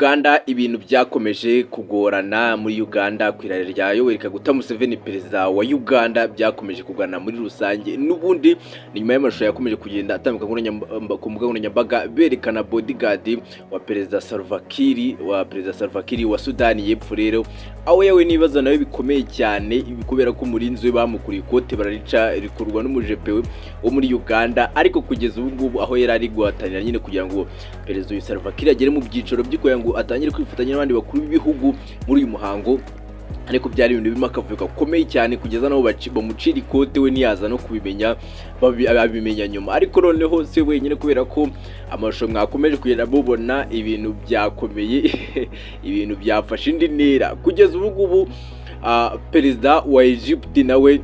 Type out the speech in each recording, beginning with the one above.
Uganda ibintu byakomeje kugorana muri Uganda kwirare rya Yoweri Kaguta Museveni perezida wa Uganda byakomeje kugana muri rusange n'ubundi nyuma y'amashusho yakomeje kugenda atambuka ku mbuga nkoranyambaga berekana bodyguard wa perezida Salva Kiir wa Sudani y'Epfo rero aho yawe nibaza nawe bikomeye cyane kubera ko umurinzi we bamukuriye ikote bararica rikorwa n'umujepe we wo muri Uganda ariko kugeza ubu ngubu aho yari ari guhatanira nyine kugira ngo perezida Salva Kiir agere mu byiciro by'ikoya ngo atangire kwifatanya n'abandi bakuru b'ibihugu muri uyu muhango ariko byari ibintu birimo akavuyo gakomeye cyane kugeza naho bamucira ikote we niyaza no kubimenya babimenya nyuma ariko noneho se wenyine kubera ko amashusho mwakomeje kugenda mubona ibintu byakomeye ibintu byafashe indi ntera kugeza ubu ngubu perezida wa Egypt nawe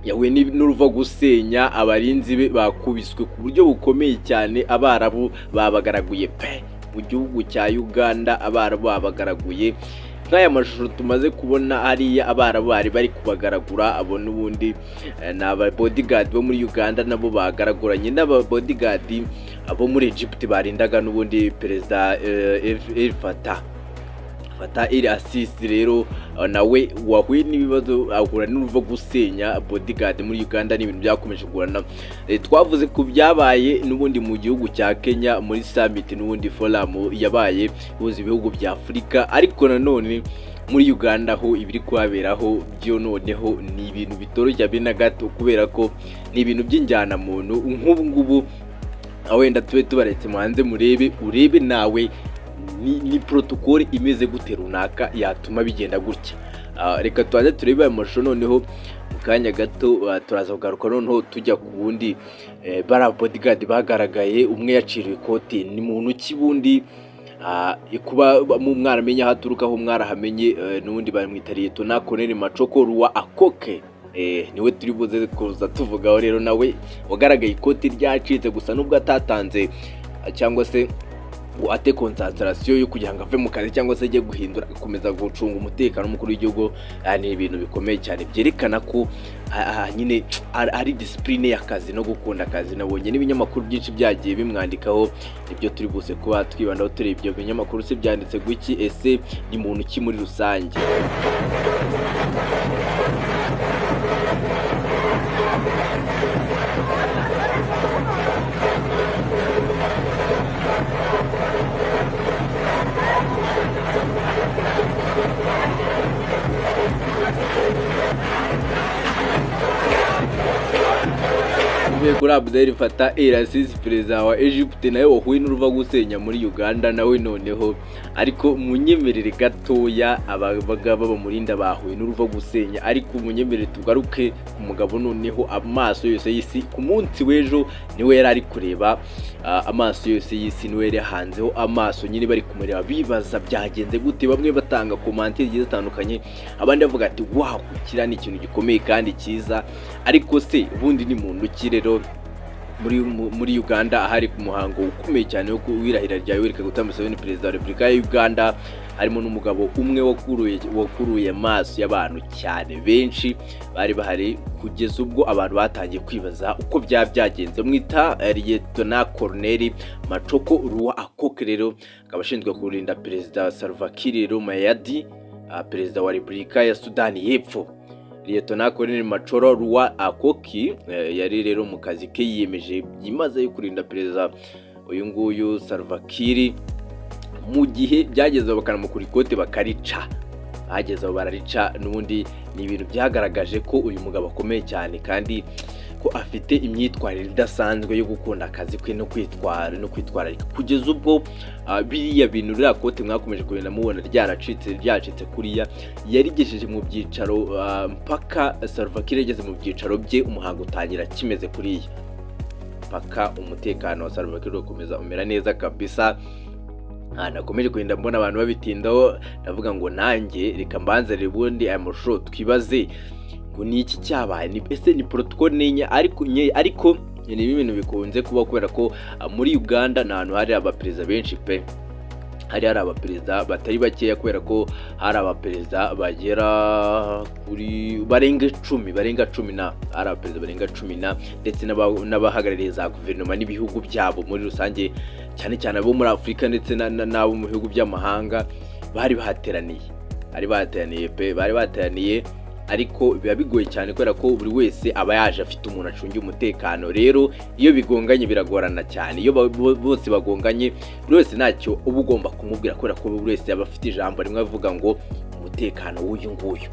yahuye n'uruva gusenya abarinzi be bakubiswe ku buryo bukomeye cyane abarabu babagaraguye pe mu gihugu cya Uganda abarabu babagaraguye nk'aya mashusho tumaze kubona hariya abarabu bari kubagaragura abo n'ubundi n'aba bodyguard bo muri Uganda nabo bagaraguranye n'aba bodyguard abo muri Egypt barindaga n'ubundi perezida Fata iri assist rero nawe wahuye n'ibibazo ahura n'uruva gusenya bodyguard muri Uganda n'ibintu byakomeje kugorana twavuze ku byabaye n'ubundi mu gihugu cya Kenya muri summit n'ubundi forum yabaye ihuza ibihugu bya Afurika ariko nanone muri Uganda ho ibiri kuhaberaho byo noneho ni ibintu bitoroshye bina gato kubera ko ni ibintu by'injyana muntu nk'ubu ngubu wenda tube tubaretse muhanze urebe nawe ni protocol imeze gute runaka yatuma bigenda gutya reka twaze turebe amashusho noneho mu kanya gato turaza kugaruka noneho tujya ku wundi bara bodyguard bagaragaye umwe yaciriwe ikote ni muntu kibundi kuba mu mwaramenya haturukaho mwarahamenye n'ubundi bamwitariye tona Colonel Machoko Ruwa Akoke niwe turi buze kuza tuvugaho rero nawe wagaragaye ikoti ryacitse gusa nubwo atatanze cyangwa se ate concentration yo kugira ngo ave mu kazi cyangwa se ajye guhindura akomeza gucunga umutekano w'umukuru w'igihugu ni ibintu bikomeye cyane byerekana ko nyine ari discipline y'akazi no gukunda akazi nabonye n'ibinyamakuru byinshi byagiye bimwandikaho ibyo turi buse kuba twibandaho turi ibyo binyamakuru se byanditse guki ese ni muntu ki muri rusange kuri Abdel Fattah el-Sisi perezida wa Egypt nawe wahuye n'uruva gusenya muri Uganda nawe noneho ariko munyemerere gatoya abagaba bamurinda bahuye n'uruva gusenya ariko munyemerere tugaruke umugabo noneho amaso yose y'isi ku munsi w'ejo niwe yari ari kureba amaso yose y'isi niwe yari hanzeho amaso nyine bari kumureba bibaza byagenze gute bamwe batanga commentaire zigiye zitandukanye abandi bavuga ati wow kira ni ikintu gikomeye kandi cyiza ariko se ubundi ni muntu ki rero muri Uganda ahari ku muhango ukomeye cyane wo kwirahira rya Yoweri Kaguta Museveni perezida wa Repubulika ya Uganda harimo n'umugabo umwe wakuruye amaso y'abantu cyane benshi bari bahari kugeza ubwo abantu batangiye kwibaza uko byagenze mwita Lieutenant Colonel Machoko Ruwa Akoke rero akaba ashinzwe kurinda perezida Salva Kiir Mayadi perezida wa Repubulika ya Sudani y'Epfo Lieutenant Colonel Machoko Ruwa Akoke yari rero mu kazi ke yiyemeje byimaze yo kurinda perezida uyu nguyu Salva Kiir mu gihe byageze bakanamukura ikote bakarica bageze bararica n'ubundi ni ibintu byagaragaje ko uyu mugabo akomeye cyane kandi ko afite imyitwarire idasanzwe yo gukunda akazi kwe no kwitwararika kugeza ubwo biriya bintu rya kote mwakomeje kugenda mubona ryacitse kuriya yarigejeje mu byicaro mpaka Salva Kiir yageze mu byicaro bye umuhango utangira kimeze kuriya mpaka umutekano wa Salva Kiir ukomeza umera neza kabisa nakomeje kugenda mbona abantu babitindaho ndavuga ngo nanjye reka mbanze ubundi aya mashusho twibaze ngo ni iki cyabaye ni ese ni protocol nenya ariko ni ibintu bikunze kuba kubera ko muri Uganda n'ahantu hari abaperezida benshi pe hari abaperezida batari bakeya, kubera ko hari abaperezida bagera kuri barenga 10 na hari abaperezida barenga 10 ndetse n'abahagarariye za guverinoma n'ibihugu byabo muri rusange, cyane cyane abo muri Afurika ndetse n'abo mu bihugu by'amahanga bari bateraniye ariko biba bigoye cyane kubera ko buri wese aba yaje afite umuntu acungiye umutekano. Rero iyo bigonganye biragorana cyane, iyo bose bagonganye buri wese ntacyo uba ugomba kumubwira kubera ko buri wese yaba afite ijambo rimwe avuga ngo umutekano w'uyu nguyu.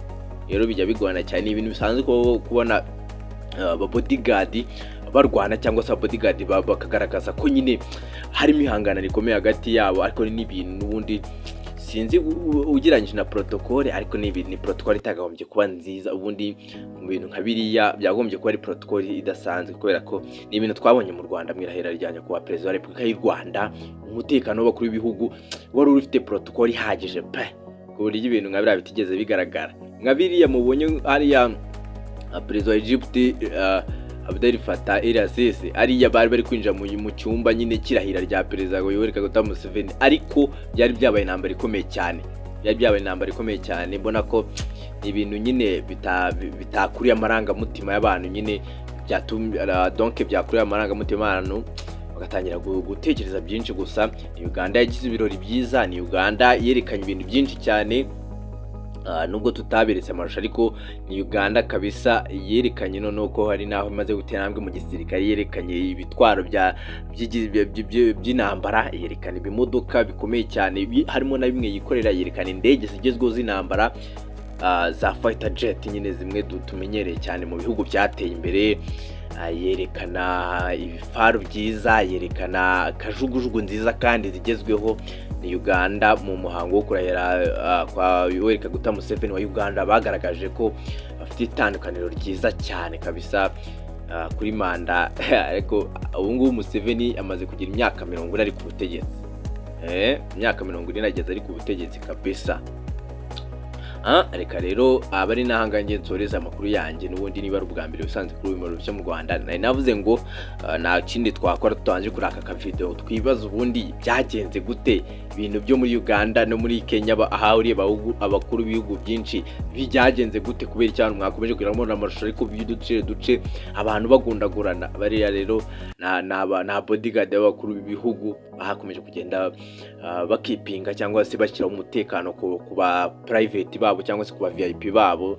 Rero bijya bigorana cyane, ibintu bisanzwe kubona aba bodyguard barwana cyangwa se bodyguard bakagaragaza ko nyine harimo ihangana rikomeye hagati yabo, ariko n'ibintu n'ubundi sinzi ugiranyije na protocole, ariko ni protocole itagagombye kuba nziza. Ubundi mu bintu nka biriya byagombye kuba ari protocole idasanzwe, kubera ko ni ibintu twabonye mu Rwanda mwirahera ryanya kuba perezida wa Repubulika y'u Rwanda, umutekano w'abakuru b'ibihugu wari ufite protocole ihagije pe, ku buryo ibintu nka biriya bitigeze bigaragara. Nka biriya mubonye hariya perezida wa Egypt Abdel Fattah el-Sisi ariya bari kwinjira mu cyumba nyine kirahira rya perezida Yoweri Kaguta Museveni, ariko byari byabaye intambara ikomeye cyane. Mbona ko ibintu nyine bitakuriye amarangamutima y'abantu, nyine byakuriye amarangamutima y'abantu bagatangira gutekereza byinshi. Gusa ni Uganda yagize ibirori byiza, ni Uganda yerekanye ibintu byinshi cyane, nubwo tutaberetse amashusho, ariko ni Uganda kabisa yerekanye noneho ko hari naho imaze gutera intambwe mu gisirikare. Yerekanye ibitwaro by'intambara, yerekana ibimodoka bikomeye cyane harimo na bimwe yikorera, yerekana indege zigezweho z'intambara za fighter jet nyine zimwe tumenyereye cyane mu bihugu byateye imbere, yerekana ibifaru byiza, yerekana kajugujugu nziza kandi zigezweho. Ni Uganda mu muhango wo kurahira kwa Yoweri Kaguta Museveni wa Uganda bagaragaje ko bafite itandukaniro ryiza cyane kabisa kuri manda ariko ubu ngubu Museveni amaze kugira imyaka 40 ari ku butegetsi, imyaka 40 ageze ari ku butegetsi kabisa. Reka rero abari nahanganye nsoreza amakuru yanjye, n'ubundi niba ari ubwa mbere usanze kuri uyu byo mu Rwanda, nari navuze ngo nta kindi twakora tutanje kuri aka video twibaza ubundi byagenze gute ibintu byo muri Uganda no muri Kenya ahahuriye abakuru b'ibihugu byinshi byagenze gute, kubera cyane mwakomeje kugiramwo n'amashusho ariko duce abantu bagundagurana. Bariya rero na bodyguard y'abakuru b'ibihugu bahakomeje kugenda bakipinga cyangwa se bashyira umutekano ku ba private babo cyangwa se ku ba VIP babo.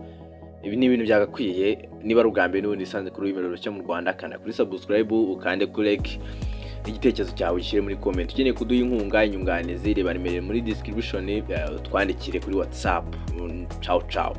Ibi ni ibintu byagakwiye. Niba ari ubwa mbere n'ubundi isanze kuri uyu cyo mu Rwanda, kana kuri subscribe ukande kuri like, igitekerezo cyawe gishyire muri comment. Ukeneye kuduha inkunga, inyunganizi, reba nimero muri description, twandikire kuri WhatsApp. Ciao ciao.